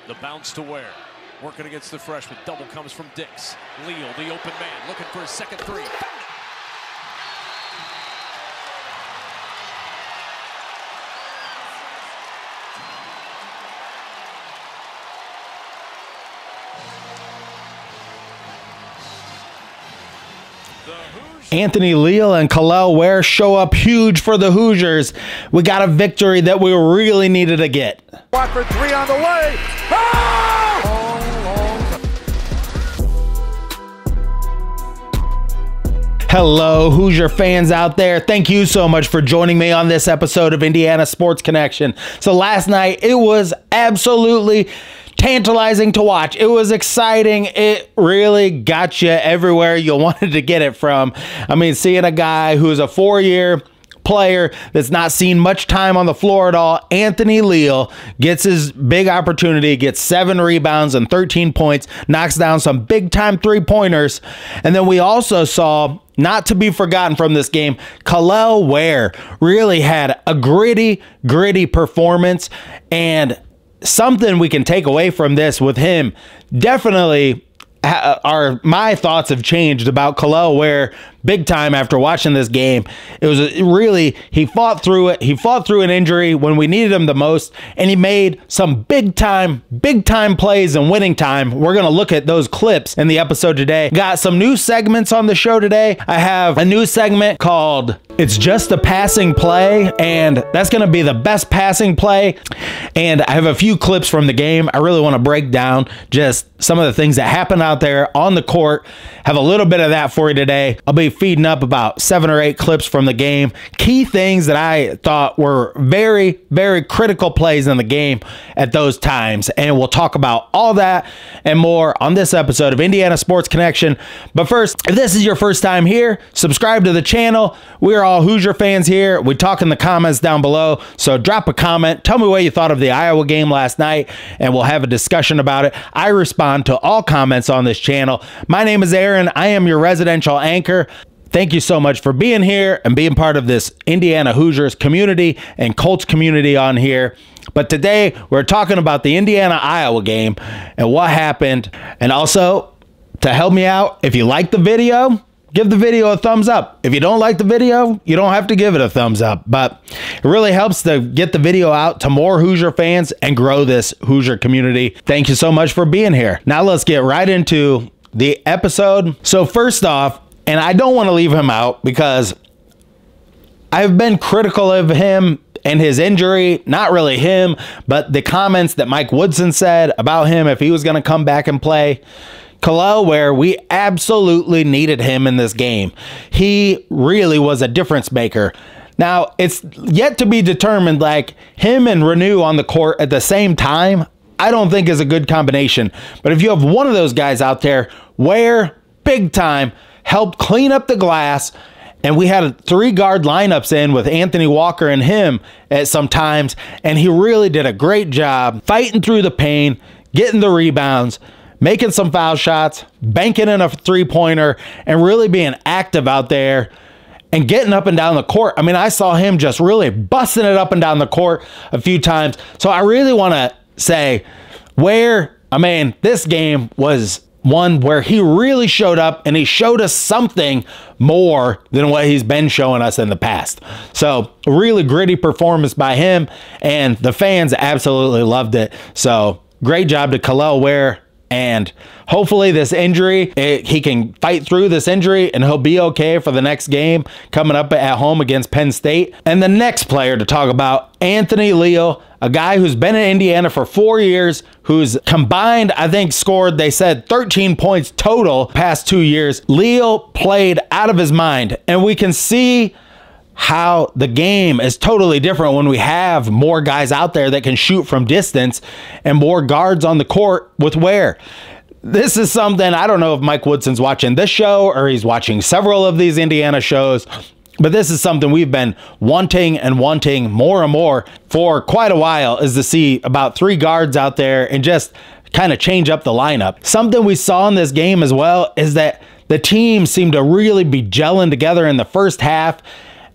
The bounce to Ware. Working against the freshman. Double comes from Dix. Leal, the open man, looking for his second three. Anthony Leal and Ware show up huge for the Hoosiers. We got a victory that we really needed to get. Watford three on the way. Oh! Hello, Hoosier fans out there. Thank you so much for joining me on this episode of Indiana Sports Connection. So last night, it was absolutely tantalizing to watch. It was exciting. It really got you everywhere you wanted to get it from. I mean, seeing a guy who's a four-year player that's not seen much time on the floor at all, Anthony Leal, gets his big opportunity, gets 7 rebounds and 13 points, knocks down some big-time three-pointers. And then we also saw, not to be forgotten from this game, Ware really had a gritty performance, and something we can take away from this with him. Definitely my thoughts have changed about Ware big time after watching this game. It was really, he fought through it. He fought through an injury when we needed him the most, and he made some big time plays and winning time. We're going to look at those clips in the episode today. Got some new segments on the show today. I have a new segment called It's Just a Passing Play, and that's going to be the best passing play. And I have a few clips from the game. I really want to break down just some of the things that happened out there on the court. Have a little bit of that for you today. I'll be feeding up about 7 or 8 clips from the game. Key things that I thought were very critical plays in the game at those times. And we'll talk about all that and more on this episode of Indiana Sports Connection. But first, if this is your first time here, subscribe to the channel. We're all Hoosier fans here. We talk in the comments down below. So drop a comment. Tell me what you thought of the Iowa game last night, and we'll have a discussion about it. I respond to all comments on this channel. My name is Aaron. I am your residential anchor. Thank you so much for being here and being part of this Indiana Hoosiers community and Colts community on here. But today we're talking about the Indiana-Iowa game and what happened. And also, to help me out, if you like the video, give the video a thumbs up. If you don't like the video, you don't have to give it a thumbs up. But it really helps to get the video out to more Hoosier fans and grow this Hoosier community. Thank you so much for being here. Now let's get right into the episode. So first off, and I don't want to leave him out because I've been critical of him and his injury, not really him, but the comments that Mike Woodson said about him if he was going to come back and play. Ware, we absolutely needed him in this game. He really was a difference maker. Now, it's yet to be determined, like him and Renew on the court at the same time, I don't think is a good combination. But if you have one of those guys out there, Ware, big time, helped clean up the glass, and we had 3 guard lineups in with Anthony Walker and him at some times, and he really did a great job fighting through the pain, getting the rebounds, making some foul shots, banking in a three-pointer, and really being active out there and getting up and down the court. I mean, I saw him just really busting it up and down the court a few times. So I really want to say, Ware, I mean, this game was one where he really showed up, and he showed us something more than what he's been showing us in the past. So a really gritty performance by him, and the fans absolutely loved it. So great job to Ware. And hopefully this injury, he can fight through this injury and he'll be okay for the next game coming up at home against Penn State. And the next player to talk about, Anthony Leal, a guy who's been in Indiana for 4 years, who's combined, I think, scored, they said, 13 points total past 2 years. Leal played out of his mind, and we can see how the game is totally different when we have more guys out there that can shoot from distance and more guards on the court with Ware. This is something, I don't know if Mike Woodson's watching this show or he's watching several of these Indiana shows, but this is something we've been wanting more and more for quite a while, is to see about 3 guards out there and just kind of change up the lineup. Something we saw in this game as well is that the team seemed to really be gelling together in the first half.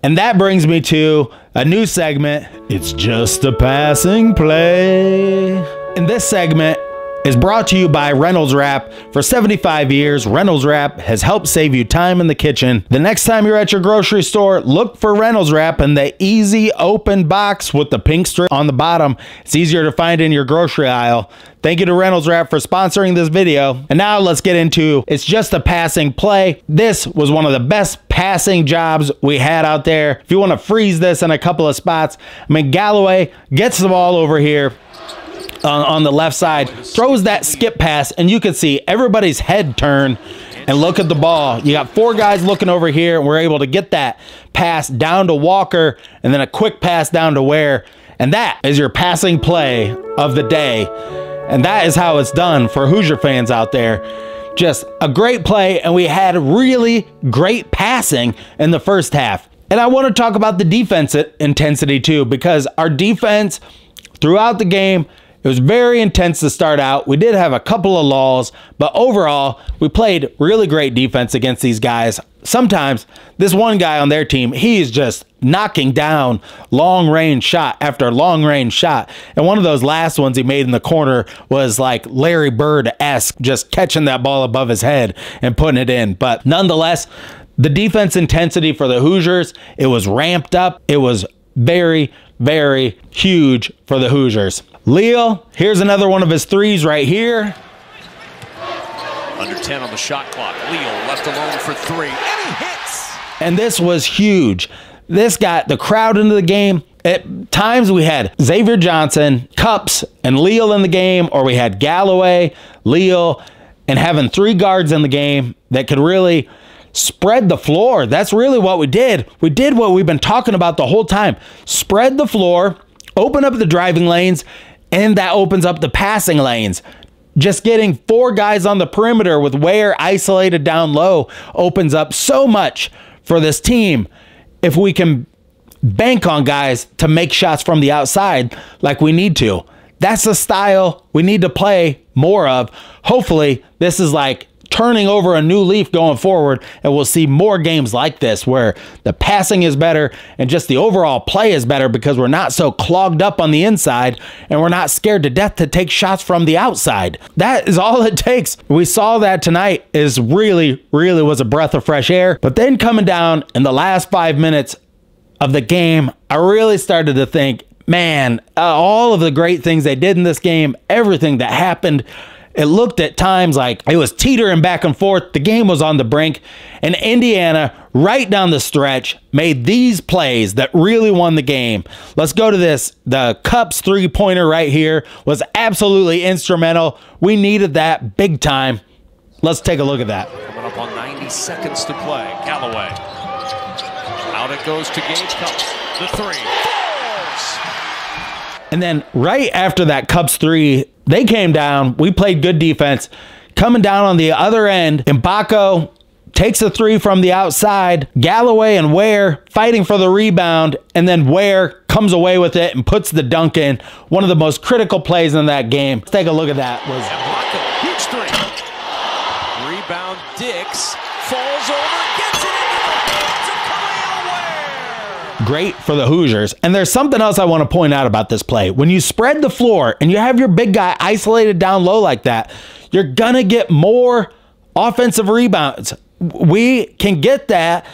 And that brings me to a new segment. It's just a passing play. And this segment is brought to you by Reynolds Wrap. For 75 years, Reynolds Wrap has helped save you time in the kitchen. The next time you're at your grocery store, look for Reynolds Wrap in the easy open box with the pink strip on the bottom. It's easier to find in your grocery aisle. Thank you to Reynolds Wrap for sponsoring this video. And now let's get into It's Just a Passing Play. This was one of the best passing jobs we had out there. If you want to freeze this in a couple of spots, I mean, Galloway gets the ball over here on the left side, throws that skip pass, and you can see everybody's head turn and look at the ball. You got 4 guys looking over here, and we're able to get that pass down to Walker and then a quick pass down to Ware. And that is your passing play of the day. And that is how it's done for Hoosier fans out there. Just a great play, and we had really great passing in the first half. And I want to talk about the defense intensity too, because our defense throughout the game, it was very intense to start out. We did have a couple of lulls, but overall, we played really great defense against these guys. Sometimes this one guy on their team, he's just knocking down long-range shot after long-range shot. And one of those last ones he made in the corner was like Larry Bird-esque, just catching that ball above his head and putting it in. But nonetheless, the defense intensity for the Hoosiers, it was ramped up. It was very, very huge for the Hoosiers. Leal, here's another one of his threes right here. Under 10 on the shot clock. Leal left alone for 3, and he hits. And this was huge. This got the crowd into the game. At times we had Xavier Johnson, Cups, and Leal in the game, or we had Galloway, Leal, and having 3 guards in the game that could really spread the floor. That's really what we did. We did what we've been talking about the whole time. Spread the floor, open up the driving lanes, and that opens up the passing lanes. Just getting 4 guys on the perimeter with Ware isolated down low opens up so much for this team if we can bank on guys to make shots from the outside like we need to. That's the style we need to play more of. Hopefully, this is like turning over a new leaf going forward, and we'll see more games like this where the passing is better and just the overall play is better because we're not so clogged up on the inside and we're not scared to death to take shots from the outside. That is all it takes. We saw that tonight is really was a breath of fresh air. But then coming down in the last 5 minutes of the game, I really started to think, man, all of the great things they did in this game, everything that happened, it looked at times like it was teetering back and forth. The game was on the brink. And Indiana, right down the stretch, made these plays that really won the game. Let's go to this. The Cups 3-pointer right here was absolutely instrumental. We needed that big time. Let's take a look at that. Coming up on 90 seconds to play. Galloway. Out it goes to Gage Cups. The 3 falls. And then right after that Cups 3, they came down. We played good defense. Coming down on the other end, Mbako takes a 3 from the outside. Galloway and Ware fighting for the rebound, and then Ware comes away with it and puts the dunk in. One of the most critical plays in that game. Let's take a look at that. Mbako, huge 3. Rebound, Dix falls over, gets it into the hands of Ware. Great for the Hoosiers. And there's something else I want to point out about this play. When you spread the floor and you have your big guy isolated down low like that, you're going to get more offensive rebounds. We can get that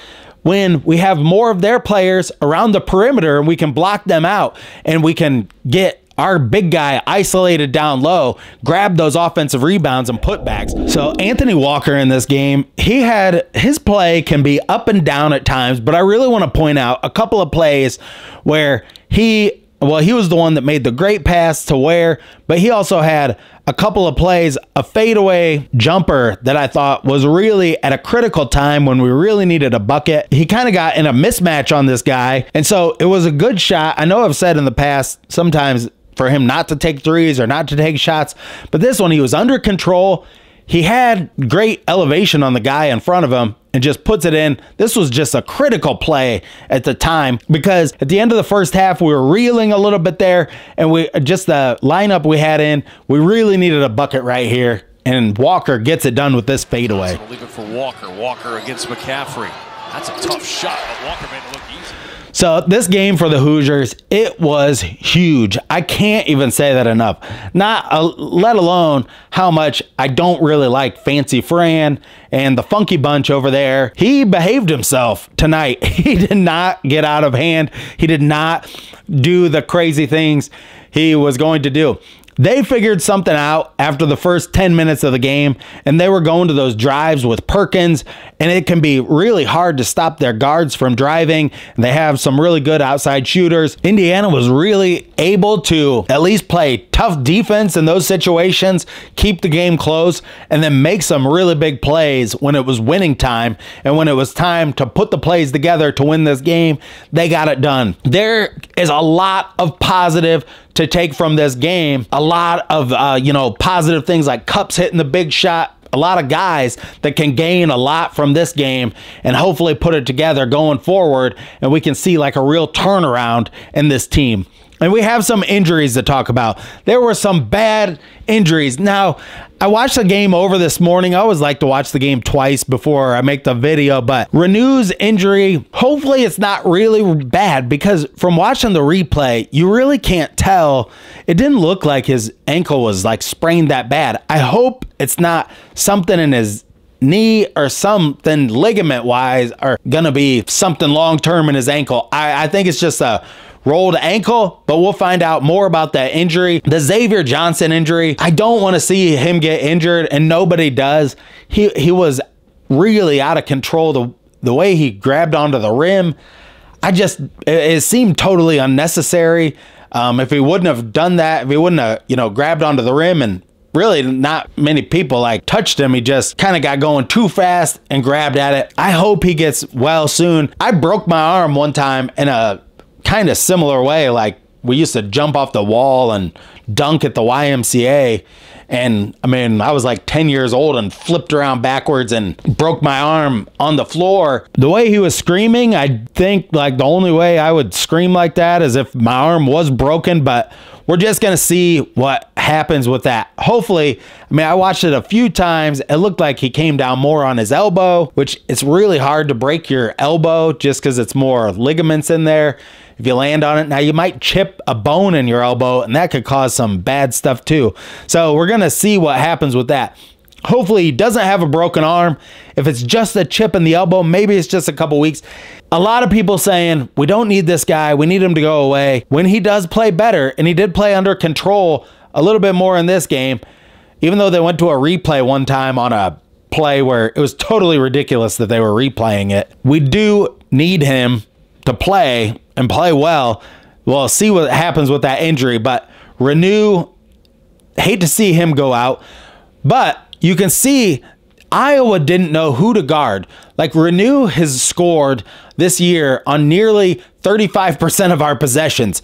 when we have more of their players around the perimeter and we can block them out and we can get our big guy isolated down low, grab those offensive rebounds and putbacks. So Anthony Walker in this game, his play can be up and down at times, but I really want to point out a couple of plays where he was the one that made the great pass to Ware, but he also had a couple of plays, a fadeaway jumper that I thought was really at a critical time when we really needed a bucket. He kind of got in a mismatch on this guy, and so it was a good shot. I know I've said in the past sometimes for him not to take threes or not to take shots, but this one he was under control. He had great elevation on the guy in front of him and just puts it in. This was just a critical play at the time because at the end of the first half, we were reeling a little bit there, and the lineup we had in, we really needed a bucket right here, and Walker gets it done with this fadeaway. Leave it for Walker. Walker against McCaffrey. That's a tough shot, but Walker made it look easy. So this game for the Hoosiers, it was huge. I can't even say that enough. Let alone how much I don't really like Fancy Fran and the Funky Bunch over there. He behaved himself tonight. He did not get out of hand. He did not do the crazy things he was going to do. They figured something out after the first 10 minutes of the game, and they were going to those drives with Perkins, and it can be really hard to stop their guards from driving. They have some really good outside shooters. Indiana was really able to at least play tough defense in those situations, keep the game close, and then make some really big plays when it was winning time. And when it was time to put the plays together to win this game, they got it done. There is a lot of positive to take from this game. A lot of, positive things like Cups hitting the big shot. A lot of guys that can gain a lot from this game and hopefully put it together going forward, and we can see like a real turnaround in this team. And we have some injuries to talk about. There were some bad injuries. Now, I watched the game over this morning. I always like to watch the game twice before I make the video, but Renew's injury, hopefully it's not really bad, because from watching the replay, you really can't tell. It didn't look like his ankle was like sprained that bad. I hope it's not something in his knee or something ligament wise, or gonna be something long term in his ankle. I think it's just a rolled ankle, but we'll find out more about that injury. The Xavier Johnson injury, I don't want to see him get injured, and nobody does. He was really out of control. The way he grabbed onto the rim, it seemed totally unnecessary. If he wouldn't have done that, if he wouldn't have, grabbed onto the rim, and really not many people like touched him, he just kind of got going too fast and grabbed at it. I hope he gets well soon. I broke my arm one time in a kind of similar way. Like, we used to jump off the wall and dunk at the YMCA, and I was like 10 years old and flipped around backwards and broke my arm on the floor. The way he was screaming, I think like the only way I would scream like that is if my arm was broken, but we're just going to see what happens with that. Hopefully, I watched it a few times. It looked like he came down more on his elbow, which it's really hard to break your elbow just because it's more ligaments in there. If you land on it, now you might chip a bone in your elbow, and that could cause some bad stuff too. So we're going to see what happens with that. Hopefully he doesn't have a broken arm. If it's just a chip in the elbow, maybe it's just a couple weeks. A lot of people saying, we don't need this guy. We need him to go away. When he does play better, and he did play under control a little bit more in this game, even though they went to a replay one time on a play where it was totally ridiculous that they were replaying it. We do need him to play and play well. We'll see what happens with that injury, but Renew, hate to see him go out, but you can see Iowa didn't know who to guard. Like, Renew has scored this year on nearly 35% of our possessions.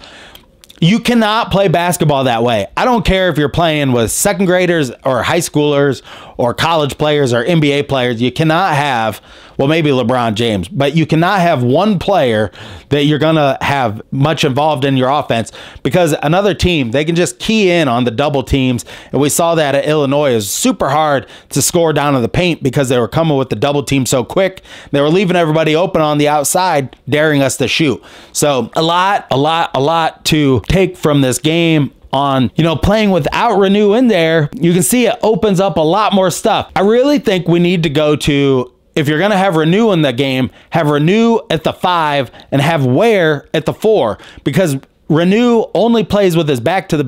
You cannot play basketball that way. I don't care if you're playing with second graders or high schoolers or college players or NBA players. You cannot have, well, maybe LeBron James, but you cannot have one player that you're going to have much involved in your offense, because another team, they can just key in on the double teams. And we saw that at Illinois. It was super hard to score down in the paint because they were coming with the double team so quick. They were leaving everybody open on the outside, daring us to shoot. So a lot to take from this game on, playing without Renew in there. You can see it opens up a lot more stuff. I really think we need to go to, if you're going to have Renew in the game, have Renew at the 5 and have Ware at the 4, because Renew only plays with his back to the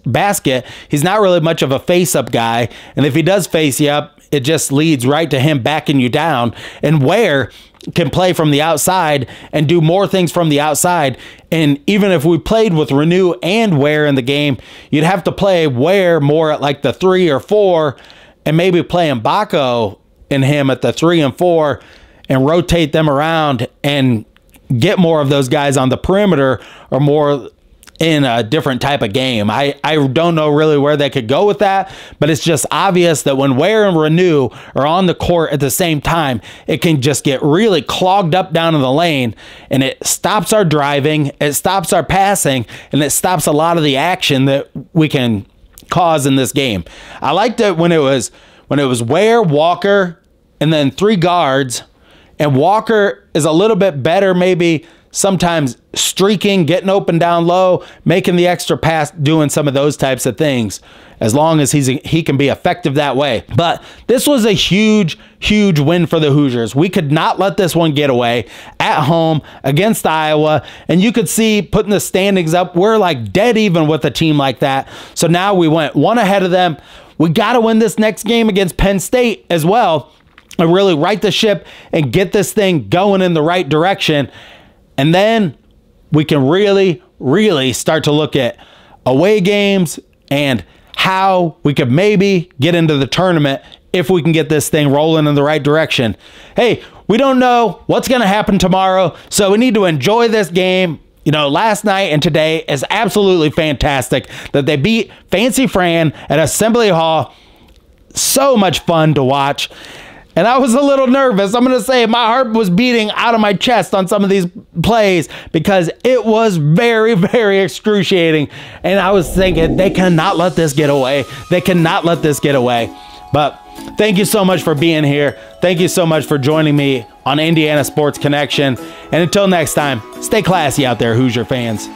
basket. He's not really much of a face-up guy, and if he does face you up, it just leads right to him backing you down. And Ware can play from the outside and do more things from the outside. And even if we played with Renew and Ware in the game, you'd have to play Ware more at like the 3 or 4, and maybe play Mbako and him at the 3 and 4, and rotate them around and get more of those guys on the perimeter, or more in a different type of game. I don't know really where they could go with that, but it's just obvious that when Ware and Renew are on the court at the same time, it can just get really clogged up down in the lane, and it stops our driving, it stops our passing, and it stops a lot of the action that we can cause in this game. I liked it when it was Ware, Walker, and then 3 guards, and Walker is a little bit better maybe sometimes streaking, getting open down low, making the extra pass, doing some of those types of things, as long as he can be effective that way. But this was a huge win for the Hoosiers. We could not let this one get away at home against Iowa. And you could see, putting the standings up, we're like dead even with a team like that. So now we went one ahead of them. We got to win this next game against Penn State as well, and really right the ship and get this thing going in the right direction. And then we can really start to look at away games and how we could maybe get into the tournament if we can get this thing rolling in the right direction. Hey, we don't know what's going to happen tomorrow, so we need to enjoy this game. You know, last night and today is absolutely fantastic that they beat Fancy Fran at Assembly Hall. So much fun to watch. And I was a little nervous. I'm going to say my heart was beating out of my chest on some of these plays because it was very excruciating. And I was thinking, they cannot let this get away. They cannot let this get away. But thank you so much for being here. Thank you so much for joining me on Indiana Sports Connection. And until next time, stay classy out there, Hoosier fans.